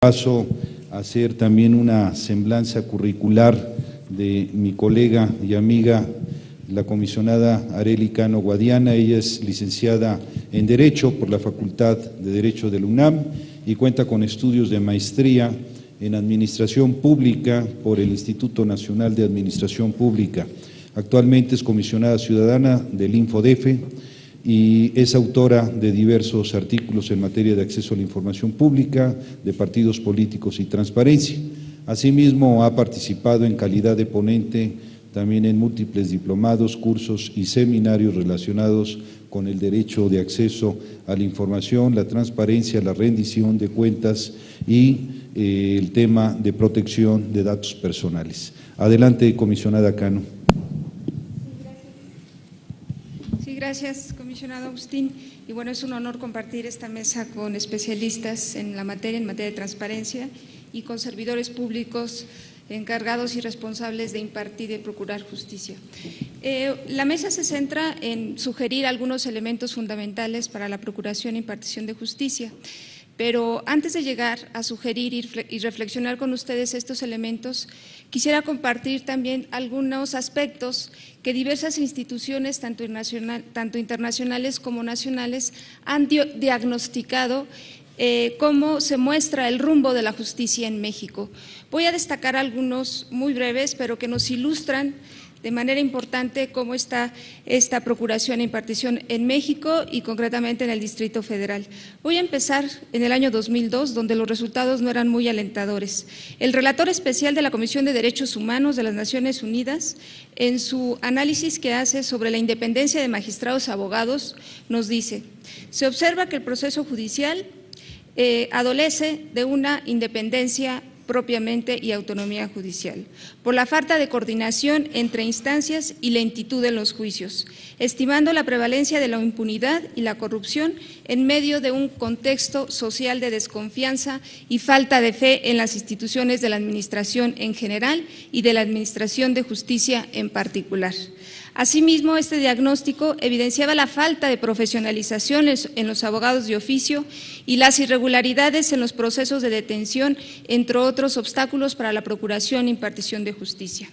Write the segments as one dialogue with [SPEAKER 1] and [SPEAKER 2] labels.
[SPEAKER 1] Paso a hacer también una semblanza curricular de mi colega y amiga, la comisionada Arely Cano Guadiana. Ella es licenciada en Derecho por la Facultad de Derecho de la UNAM y cuenta con estudios de maestría en Administración Pública por el Instituto Nacional de Administración Pública. Actualmente es comisionada ciudadana del InfoDefe y es autora de diversos artículos en materia de acceso a la información pública, de partidos políticos y transparencia. Asimismo, ha participado en calidad de ponente también en múltiples diplomados, cursos y seminarios relacionados con el derecho de acceso a la información, la transparencia, la rendición de cuentas y el tema de protección de datos personales. Adelante, comisionada Cano.
[SPEAKER 2] Gracias, comisionado Agustín. Y bueno, es un honor compartir esta mesa con especialistas en materia de transparencia y con servidores públicos encargados y responsables de impartir y de procurar justicia. La mesa se centra en sugerir algunos elementos fundamentales para la procuración e impartición de justicia. Pero antes de llegar a sugerir y reflexionar con ustedes estos elementos, quisiera compartir también algunos aspectos que diversas instituciones, tanto internacionales como nacionales, han diagnosticado cómo se muestra el rumbo de la justicia en México. Voy a destacar algunos muy breves, pero que nos ilustran de manera importante cómo está esta procuración e impartición en México y concretamente en el Distrito Federal. Voy a empezar en el año 2002, donde los resultados no eran muy alentadores. El relator especial de la Comisión de Derechos Humanos de las Naciones Unidas, en su análisis que hace sobre la independencia de magistrados y abogados, nos dice: se observa que el proceso judicial adolece de una independencia propiamente y autonomía judicial, por la falta de coordinación entre instancias y lentitud en los juicios, estimando la prevalencia de la impunidad y la corrupción en medio de un contexto social de desconfianza y falta de fe en las instituciones de la administración en general y de la administración de justicia en particular. Asimismo, este diagnóstico evidenciaba la falta de profesionalización en los abogados de oficio y las irregularidades en los procesos de detención, entre otros obstáculos para la procuración e impartición de justicia.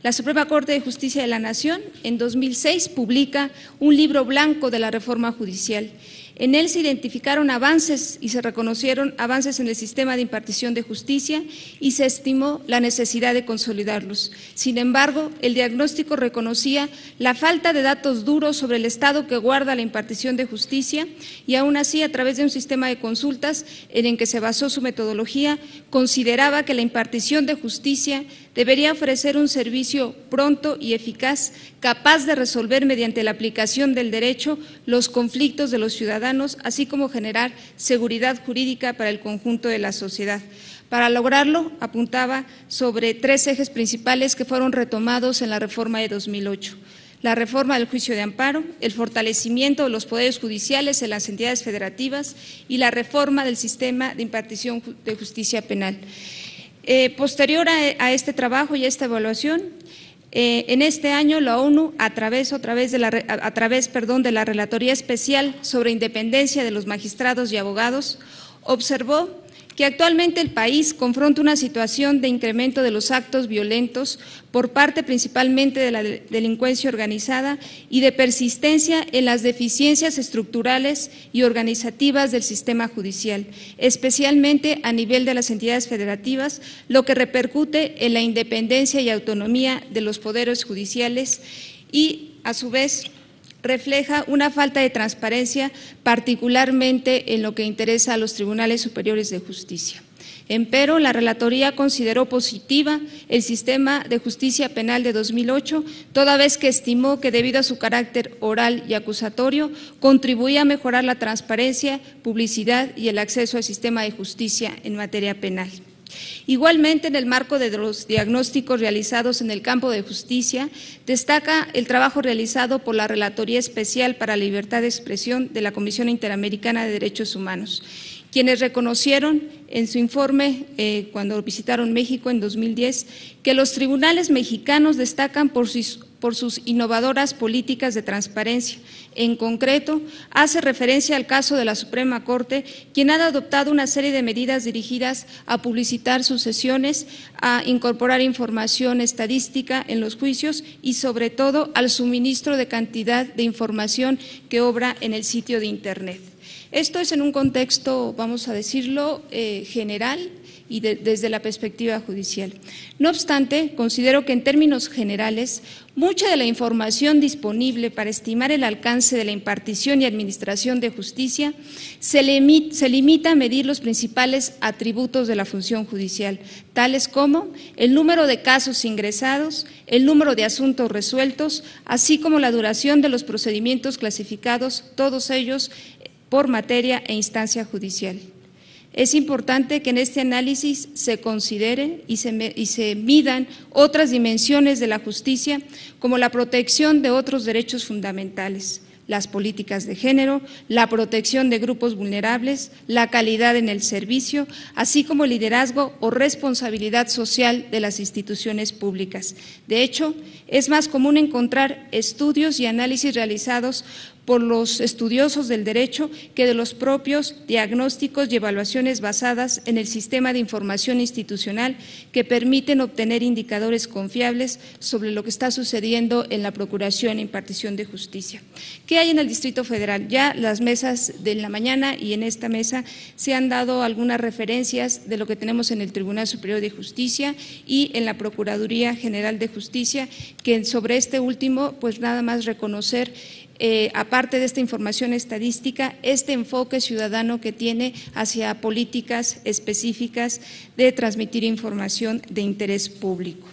[SPEAKER 2] La Suprema Corte de Justicia de la Nación, en 2006, publica un libro blanco de la reforma judicial. En él se identificaron avances y se reconocieron avances en el sistema de impartición de justicia y se estimó la necesidad de consolidarlos. Sin embargo, el diagnóstico reconocía la falta de datos duros sobre el estado que guarda la impartición de justicia y aún así, a través de un sistema de consultas en el que se basó su metodología, consideraba que la impartición de justicia debería ofrecer un servicio pronto y eficaz, capaz de resolver mediante la aplicación del derecho los conflictos de los ciudadanos, así como generar seguridad jurídica para el conjunto de la sociedad. Para lograrlo, apuntaba sobre 3 ejes principales que fueron retomados en la reforma de 2008. La reforma del juicio de amparo, el fortalecimiento de los poderes judiciales en las entidades federativas y la reforma del sistema de impartición de justicia penal. Posterior a este trabajo y a esta evaluación, en este año la ONU, a través de la Relatoría Especial sobre Independencia de los Magistrados y Abogados, observó que actualmente el país confronta una situación de incremento de los actos violentos por parte principalmente de la delincuencia organizada y de persistencia en las deficiencias estructurales y organizativas del sistema judicial, especialmente a nivel de las entidades federativas, lo que repercute en la independencia y autonomía de los poderes judiciales y, a su vez, refleja una falta de transparencia, particularmente en lo que interesa a los tribunales superiores de justicia. Empero, la Relatoría consideró positiva el sistema de justicia penal de 2008, toda vez que estimó que debido a su carácter oral y acusatorio, contribuía a mejorar la transparencia, publicidad y el acceso al sistema de justicia en materia penal. Igualmente, en el marco de los diagnósticos realizados en el campo de justicia, destaca el trabajo realizado por la Relatoría Especial para la Libertad de Expresión de la Comisión Interamericana de Derechos Humanos, quienes reconocieron en su informe, cuando visitaron México en 2010, que los tribunales mexicanos destacan por por sus innovadoras políticas de transparencia. En concreto, hace referencia al caso de la Suprema Corte, quien ha adoptado una serie de medidas dirigidas a publicitar sus sesiones, a incorporar información estadística en los juicios y, sobre todo, al suministro de cantidad de información que obra en el sitio de Internet. Esto es en un contexto, vamos a decirlo, general y desde la perspectiva judicial. No obstante, considero que en términos generales, mucha de la información disponible para estimar el alcance de la impartición y administración de justicia se limita a medir los principales atributos de la función judicial, tales como el número de casos ingresados, el número de asuntos resueltos, así como la duración de los procedimientos clasificados, todos ellos por materia e instancia judicial. Es importante que en este análisis se considere y se midan otras dimensiones de la justicia, como la protección de otros derechos fundamentales, las políticas de género, la protección de grupos vulnerables, la calidad en el servicio, así como el liderazgo o responsabilidad social de las instituciones públicas. De hecho, es más común encontrar estudios y análisis realizados por los estudiosos del derecho que de los propios diagnósticos y evaluaciones basadas en el sistema de información institucional que permiten obtener indicadores confiables sobre lo que está sucediendo en la procuración e impartición de justicia. ¿Qué hay en el Distrito Federal? Ya las mesas de la mañana y en esta mesa se han dado algunas referencias de lo que tenemos en el Tribunal Superior de Justicia y en la Procuraduría General de Justicia, que sobre este último, pues nada más reconocer aparte de esta información estadística, este enfoque ciudadano que tiene hacia políticas específicas de transmitir información de interés público.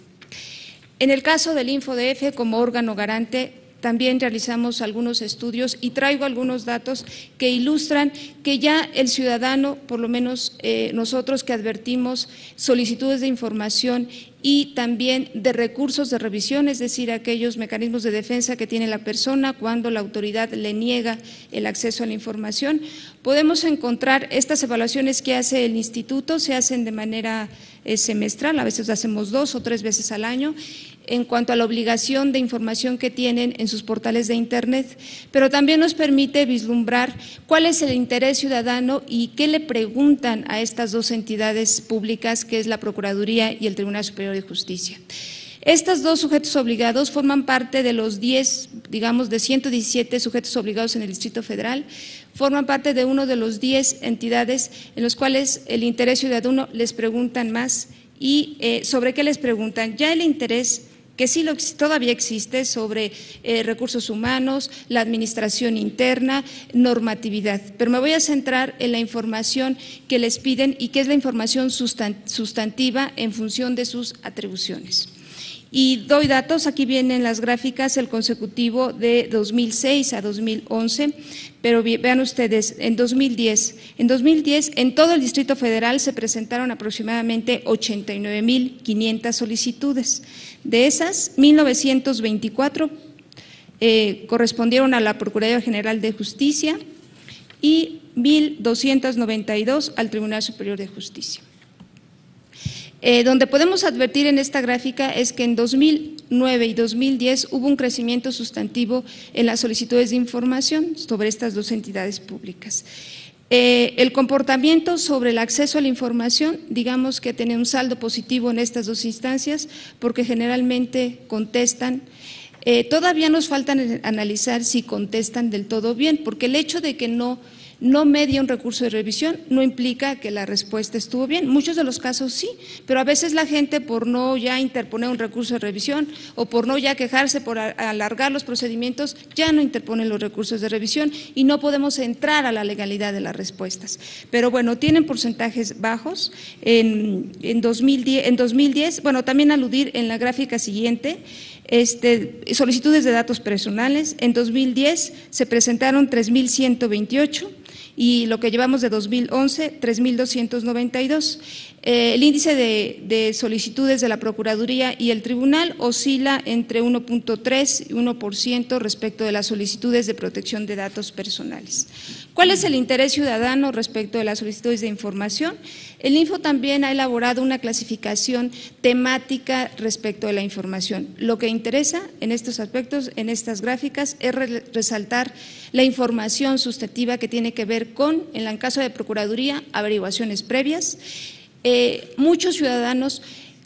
[SPEAKER 2] En el caso del InfoDF, como órgano garante, también realizamos algunos estudios y traigo algunos datos que ilustran que ya el ciudadano, por lo menos nosotros que advertimos solicitudes de información y también de recursos de revisión, es decir, aquellos mecanismos de defensa que tiene la persona cuando la autoridad le niega el acceso a la información, podemos encontrar estas evaluaciones que hace el instituto, se hacen de manera semestral, a veces hacemos 2 o 3 veces al año, en cuanto a la obligación de información que tienen en sus portales de Internet, pero también nos permite vislumbrar cuál es el interés ciudadano y qué le preguntan a estas dos entidades públicas, que es la Procuraduría y el Tribunal Superior de Justicia. Estos dos sujetos obligados forman parte de los 10, digamos, de 117 sujetos obligados en el Distrito Federal, forman parte de uno de los 10 entidades en los cuales el interés ciudadano les preguntan más y ¿sobre qué les preguntan? Ya el interés que sí todavía existe sobre recursos humanos, la administración interna, normatividad. Pero me voy a centrar en la información que les piden y que es la información sustantiva en función de sus atribuciones. Y doy datos, aquí vienen las gráficas, el consecutivo de 2006 a 2011, pero vean ustedes, en 2010 en todo el Distrito Federal se presentaron aproximadamente 89,500 solicitudes. De esas, 1,924 correspondieron a la Procuraduría General de Justicia y 1,292 al Tribunal Superior de Justicia. Donde podemos advertir en esta gráfica es que en 2009 y 2010 hubo un crecimiento sustantivo en las solicitudes de información sobre estas dos entidades públicas. El comportamiento sobre el acceso a la información, digamos que tiene un saldo positivo en estas dos instancias porque generalmente contestan. Todavía nos falta analizar si contestan del todo bien, porque el hecho de que no media un recurso de revisión no implica que la respuesta estuvo bien. Muchos de los casos sí, pero a veces la gente por no ya interponer un recurso de revisión o por no ya quejarse por alargar los procedimientos, ya no interponen los recursos de revisión y no podemos entrar a la legalidad de las respuestas. Pero bueno, tienen porcentajes bajos. En 2010, bueno, también aludir en la gráfica siguiente, solicitudes de datos personales. En 2010 se presentaron 3,128 y lo que llevamos de 2011, 3,292. El índice de solicitudes de la Procuraduría y el Tribunal oscila entre 1,3 y 1% respecto de las solicitudes de protección de datos personales. ¿Cuál es el interés ciudadano respecto de las solicitudes de información? El INFO también ha elaborado una clasificación temática respecto de la información. Lo que interesa en estos aspectos, en estas gráficas, es resaltar la información sustantiva que tiene que ver con, en el caso de Procuraduría, averiguaciones previas. Muchos ciudadanos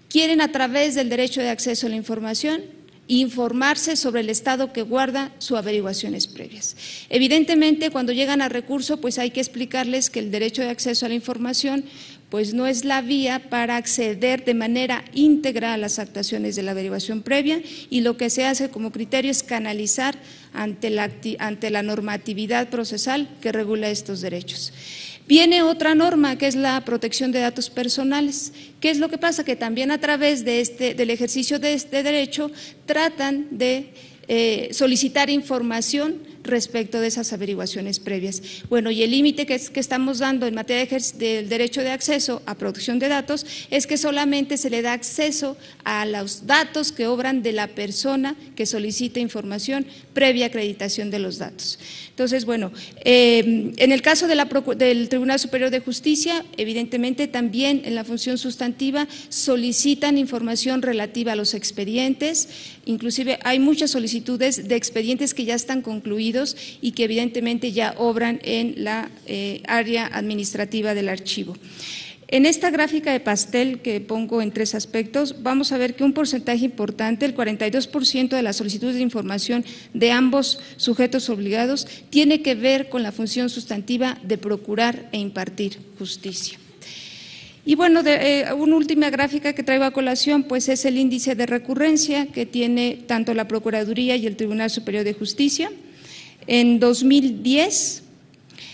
[SPEAKER 2] quieren, a través del derecho de acceso a la información, informarse sobre el estado que guarda sus averiguaciones previas. Evidentemente, cuando llegan a recurso, pues hay que explicarles que el derecho de acceso a la información pues no es la vía para acceder de manera íntegra a las actuaciones de la averiguación previa, y lo que se hace como criterio es canalizar ante la normatividad procesal que regula estos derechos. Viene otra norma, que es la protección de datos personales. ¿Qué es lo que pasa? Que también a través del ejercicio de este derecho tratan de solicitar información respecto de esas averiguaciones previas. Bueno, y el límite que estamos dando en materia del derecho de acceso a protección de datos es que solamente se le da acceso a los datos que obran de la persona que solicita información previa acreditación de los datos. Entonces, bueno, en el caso del Tribunal Superior de Justicia, evidentemente también en la función sustantiva solicitan información relativa a los expedientes, inclusive hay muchas solicitudes de expedientes que ya están concluidos y que evidentemente ya obran en la área administrativa del archivo. En esta gráfica de pastel que pongo en 3 aspectos, vamos a ver que un porcentaje importante, el 42% de las solicitudes de información de ambos sujetos obligados, tiene que ver con la función sustantiva de procurar e impartir justicia. Y bueno, una última gráfica que traigo a colación, pues es el índice de recurrencia que tiene tanto la Procuraduría y el Tribunal Superior de Justicia. En 2010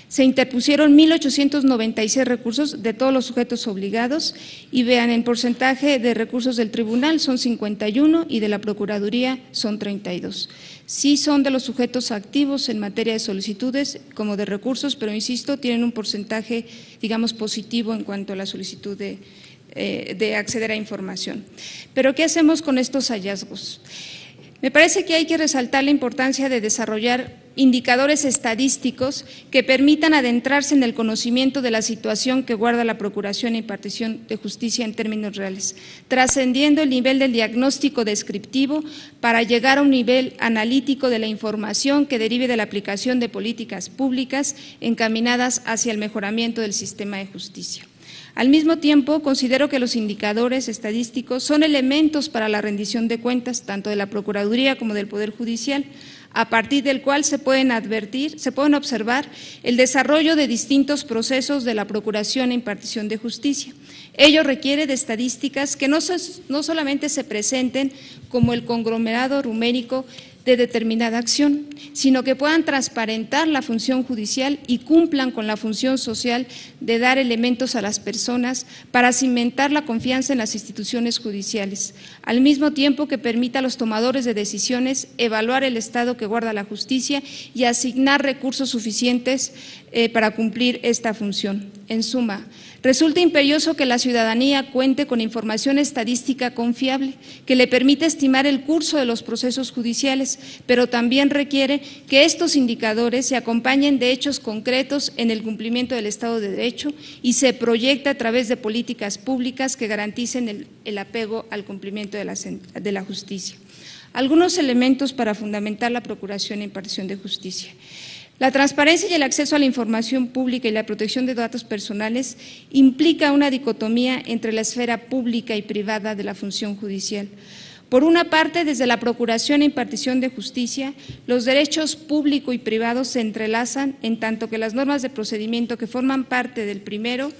[SPEAKER 2] se interpusieron 1.896 recursos de todos los sujetos obligados, y vean, en porcentaje de recursos del tribunal son 51 y de la Procuraduría son 32. Sí son de los sujetos activos en materia de solicitudes como de recursos, pero insisto, tienen un porcentaje, digamos, positivo en cuanto a la solicitud de acceder a información. Pero ¿qué hacemos con estos hallazgos? Me parece que hay que resaltar la importancia de desarrollar indicadores estadísticos que permitan adentrarse en el conocimiento de la situación que guarda la procuración e impartición de justicia en términos reales, trascendiendo el nivel del diagnóstico descriptivo para llegar a un nivel analítico de la información que derive de la aplicación de políticas públicas encaminadas hacia el mejoramiento del sistema de justicia. Al mismo tiempo, considero que los indicadores estadísticos son elementos para la rendición de cuentas, tanto de la Procuraduría como del Poder Judicial, a partir del cual se pueden observar el desarrollo de distintos procesos de la procuración e impartición de justicia. Ello requiere de estadísticas que no solamente se presenten como el conglomerado numérico de determinada acción, sino que puedan transparentar la función judicial y cumplan con la función social de dar elementos a las personas para cimentar la confianza en las instituciones judiciales, al mismo tiempo que permita a los tomadores de decisiones evaluar el estado que guarda la justicia y asignar recursos suficientes para cumplir esta función. En suma, resulta imperioso que la ciudadanía cuente con información estadística confiable que le permita estimar el curso de los procesos judiciales, pero también requiere que estos indicadores se acompañen de hechos concretos en el cumplimiento del Estado de Derecho y se proyecte a través de políticas públicas que garanticen el apego al cumplimiento de la justicia. Algunos elementos para fundamentar la procuración e impartición de justicia. La transparencia y el acceso a la información pública y la protección de datos personales implica una dicotomía entre la esfera pública y privada de la función judicial. Por una parte, desde la procuración e impartición de justicia, los derechos público y privado se entrelazan en tanto que las normas de procedimiento que forman parte del primero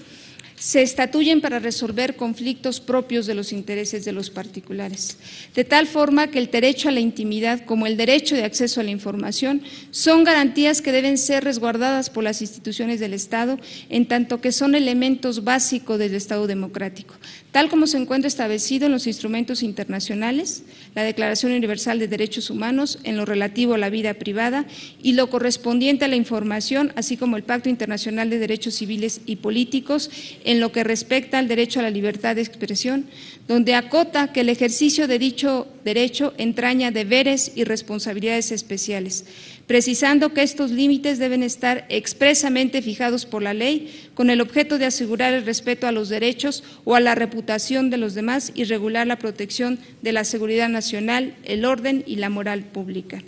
[SPEAKER 2] se estatuyen para resolver conflictos propios de los intereses de los particulares, de tal forma que el derecho a la intimidad como el derecho de acceso a la información son garantías que deben ser resguardadas por las instituciones del Estado, en tanto que son elementos básicos del Estado democrático, tal como se encuentra establecido en los instrumentos internacionales, la Declaración Universal de Derechos Humanos en lo relativo a la vida privada y lo correspondiente a la información, así como el Pacto Internacional de Derechos Civiles y Políticos en lo que respecta al derecho a la libertad de expresión, donde acota que el ejercicio de dicho derecho entraña deberes y responsabilidades especiales, precisando que estos límites deben estar expresamente fijados por la ley con el objeto de asegurar el respeto a los derechos o a la reputación de los demás y regular la protección de la seguridad nacional, el orden y la moral pública.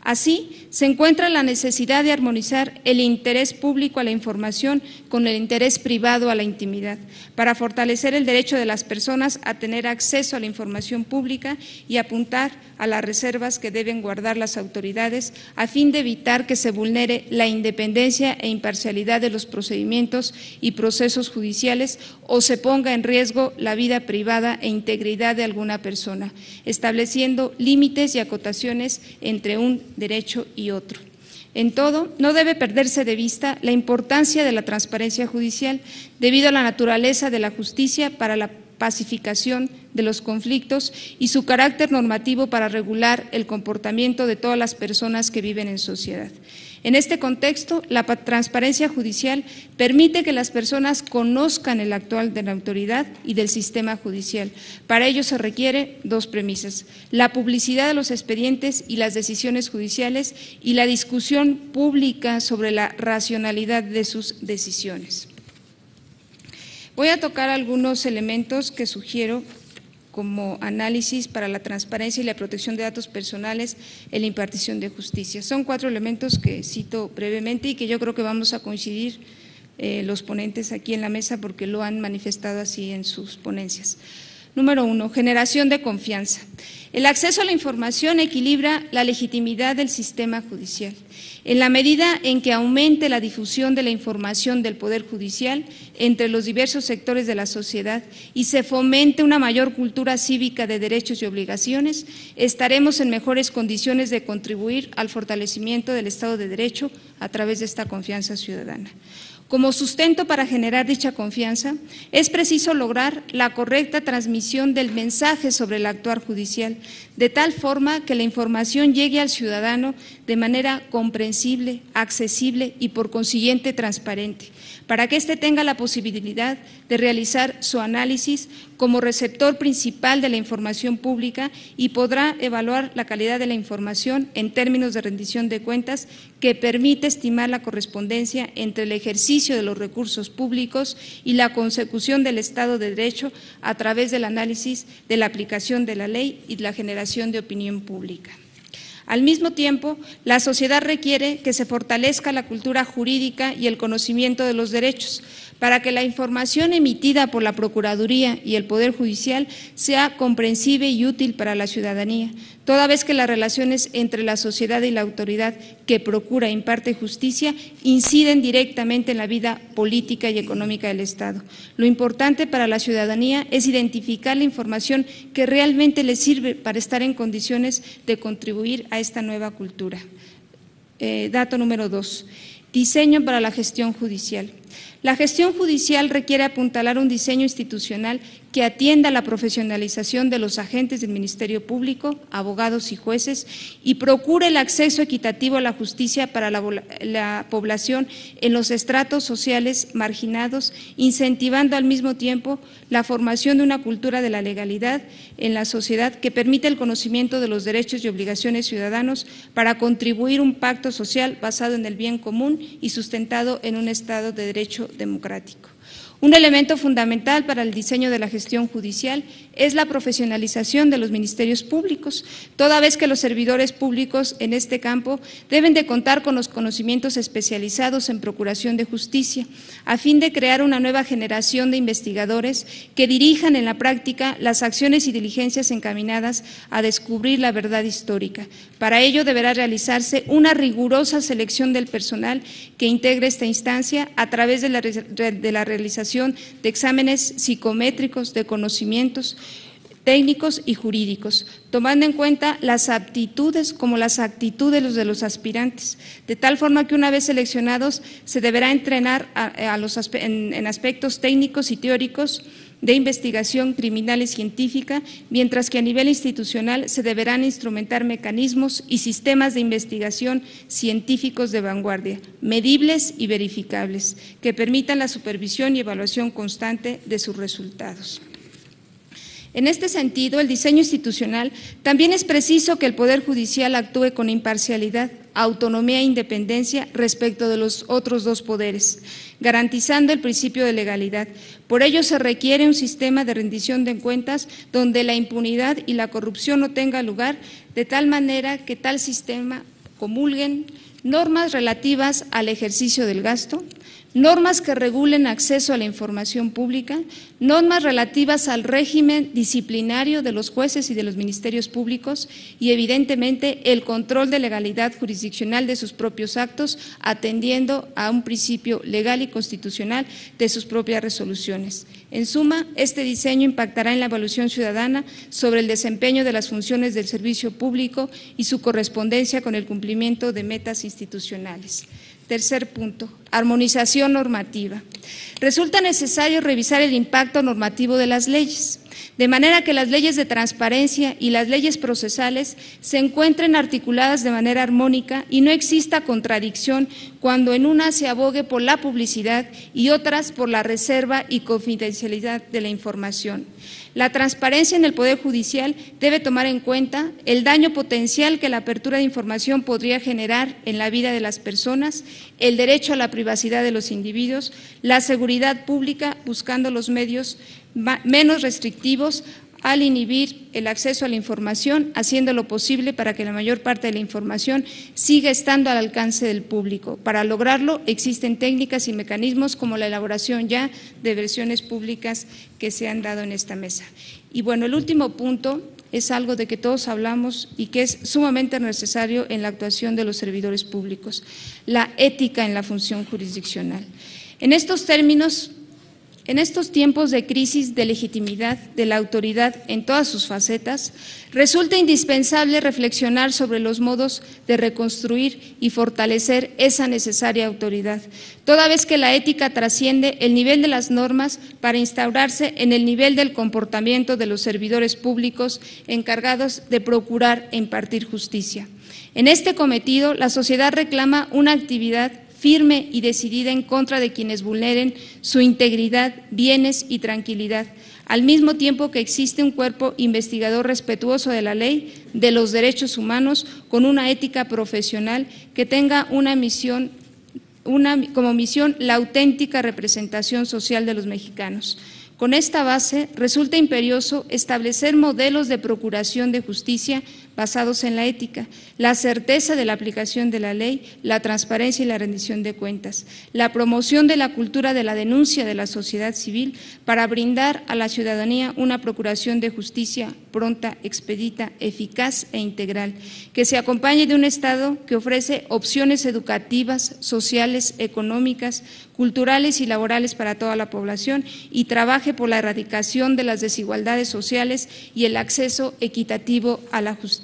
[SPEAKER 2] Así, se encuentra la necesidad de armonizar el interés público a la información con el interés privado a la intimidad, para fortalecer el derecho de las personas a tener acceso a la información pública y apuntar a las reservas que deben guardar las autoridades a fin de evitar que se vulnere la independencia e imparcialidad de los procedimientos y procesos judiciales o se ponga en riesgo la vida privada e integridad de alguna persona, estableciendo límites y acotaciones entre un derecho y otro. En todo, no debe perderse de vista la importancia de la transparencia judicial debido a la naturaleza de la justicia para la pacificación de los conflictos y su carácter normativo para regular el comportamiento de todas las personas que viven en sociedad. En este contexto, la transparencia judicial permite que las personas conozcan el actual de la autoridad y del sistema judicial. Para ello se requiere dos premisas: la publicidad de los expedientes y las decisiones judiciales y la discusión pública sobre la racionalidad de sus decisiones. Voy a tocar algunos elementos que sugiero como análisis para la transparencia y la protección de datos personales en la impartición de justicia. Son 4 elementos que cito brevemente y que yo creo que vamos a coincidir los ponentes aquí en la mesa porque lo han manifestado así en sus ponencias. Número 1, generación de confianza. El acceso a la información equilibra la legitimidad del sistema judicial. En la medida en que aumente la difusión de la información del Poder Judicial entre los diversos sectores de la sociedad y se fomente una mayor cultura cívica de derechos y obligaciones, estaremos en mejores condiciones de contribuir al fortalecimiento del Estado de Derecho a través de esta confianza ciudadana. Como sustento para generar dicha confianza, es preciso lograr la correcta transmisión del mensaje sobre el actuar judicial, de tal forma que la información llegue al ciudadano de manera comprensible, accesible y por consiguiente transparente, para que éste tenga la posibilidad de realizar su análisis como receptor principal de la información pública y podrá evaluar la calidad de la información en términos de rendición de cuentas que permite estimar la correspondencia entre el ejercicio de los recursos públicos y la consecución del Estado de Derecho a través del análisis de la aplicación de la ley y la generación de opinión pública. Al mismo tiempo, la sociedad requiere que se fortalezca la cultura jurídica y el conocimiento de los derechos para que la información emitida por la Procuraduría y el Poder Judicial sea comprensible y útil para la ciudadanía, toda vez que las relaciones entre la sociedad y la autoridad que procura e imparte justicia inciden directamente en la vida política y económica del Estado. Lo importante para la ciudadanía es identificar la información que realmente le sirve para estar en condiciones de contribuir a esta nueva cultura. Dato número 2. Diseño para la gestión judicial. La gestión judicial requiere apuntalar un diseño institucional que atienda a la profesionalización de los agentes del Ministerio Público, abogados y jueces, y procure el acceso equitativo a la justicia para la población en los estratos sociales marginados, incentivando al mismo tiempo la formación de una cultura de la legalidad en la sociedad que permite el conocimiento de los derechos y obligaciones ciudadanos para contribuir a un pacto social basado en el bien común y sustentado en un Estado de Derecho democrático. Un elemento fundamental para el diseño de la gestión judicial es la profesionalización de los ministerios públicos, toda vez que los servidores públicos en este campo deben de contar con los conocimientos especializados en procuración de justicia, a fin de crear una nueva generación de investigadores que dirijan en la práctica las acciones y diligencias encaminadas a descubrir la verdad histórica. Para ello deberá realizarse una rigurosa selección del personal que integre esta instancia a través de la realización de exámenes psicométricos de conocimientos técnicos y jurídicos, tomando en cuenta las aptitudes como las actitudes de los aspirantes, de tal forma que una vez seleccionados se deberá entrenar en aspectos técnicos y teóricos de investigación criminal y científica, mientras que a nivel institucional se deberán instrumentar mecanismos y sistemas de investigación científicos de vanguardia, medibles y verificables, que permitan la supervisión y evaluación constante de sus resultados. En este sentido, el diseño institucional también es preciso que el Poder Judicial actúe con imparcialidad, autonomía e independencia respecto de los otros dos poderes, garantizando el principio de legalidad. Por ello se requiere un sistema de rendición de cuentas donde la impunidad y la corrupción no tengan lugar, de tal manera que tal sistema comulguen normas relativas al ejercicio del gasto, normas que regulen acceso a la información pública, normas relativas al régimen disciplinario de los jueces y de los ministerios públicos y, evidentemente, el control de legalidad jurisdiccional de sus propios actos, atendiendo a un principio legal y constitucional de sus propias resoluciones. En suma, este diseño impactará en la evaluación ciudadana sobre el desempeño de las funciones del servicio público y su correspondencia con el cumplimiento de metas institucionales. Tercer punto, armonización normativa. Resulta necesario revisar el impacto normativo de las leyes, de manera que las leyes de transparencia y las leyes procesales se encuentren articuladas de manera armónica y no exista contradicción cuando en una se abogue por la publicidad y otras por la reserva y confidencialidad de la información. La transparencia en el Poder Judicial debe tomar en cuenta el daño potencial que la apertura de información podría generar en la vida de las personas, el derecho a la privacidad de los individuos, la seguridad pública, buscando los medios menos restrictivos al inhibir el acceso a la información, haciendo lo posible para que la mayor parte de la información siga estando al alcance del público. Para lograrlo existen técnicas y mecanismos como la elaboración ya de versiones públicas que se han dado en esta mesa. Y bueno, el último punto es algo de que todos hablamos y que es sumamente necesario en la actuación de los servidores públicos, la ética en la función jurisdiccional. En estos términos, en estos tiempos de crisis de legitimidad de la autoridad en todas sus facetas, resulta indispensable reflexionar sobre los modos de reconstruir y fortalecer esa necesaria autoridad, toda vez que la ética trasciende el nivel de las normas para instaurarse en el nivel del comportamiento de los servidores públicos encargados de procurar e impartir justicia. En este cometido, la sociedad reclama una actividad firme y decidida en contra de quienes vulneren su integridad, bienes y tranquilidad, al mismo tiempo que existe un cuerpo investigador respetuoso de la ley, de los derechos humanos, con una ética profesional que tenga como misión la auténtica representación social de los mexicanos. Con esta base, resulta imperioso establecer modelos de procuración de justicia basados en la ética, la certeza de la aplicación de la ley, la transparencia y la rendición de cuentas, la promoción de la cultura de la denuncia de la sociedad civil para brindar a la ciudadanía una procuración de justicia pronta, expedita, eficaz e integral, que se acompañe de un Estado que ofrece opciones educativas, sociales, económicas, culturales y laborales para toda la población y trabaje por la erradicación de las desigualdades sociales y el acceso equitativo a la justicia.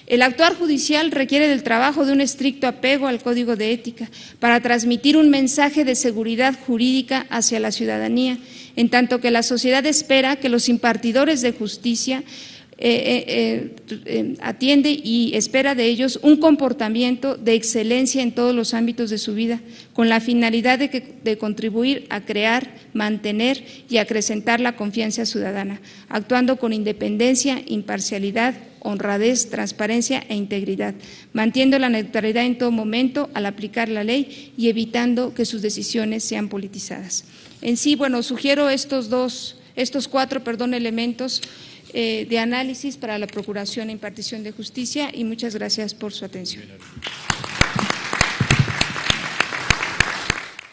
[SPEAKER 2] El actuar judicial requiere del trabajo de un estricto apego al Código de Ética para transmitir un mensaje de seguridad jurídica hacia la ciudadanía, en tanto que la sociedad espera que los impartidores de justicia atiende y espera de ellos un comportamiento de excelencia en todos los ámbitos de su vida, con la finalidad de contribuir a crear, mantener y acrecentar la confianza ciudadana, actuando con independencia, imparcialidad, honradez, transparencia e integridad, manteniendo la neutralidad en todo momento al aplicar la ley y evitando que sus decisiones sean politizadas. En sí, bueno, sugiero estos cuatro elementos de análisis para la procuración e impartición de justicia y muchas gracias por su atención.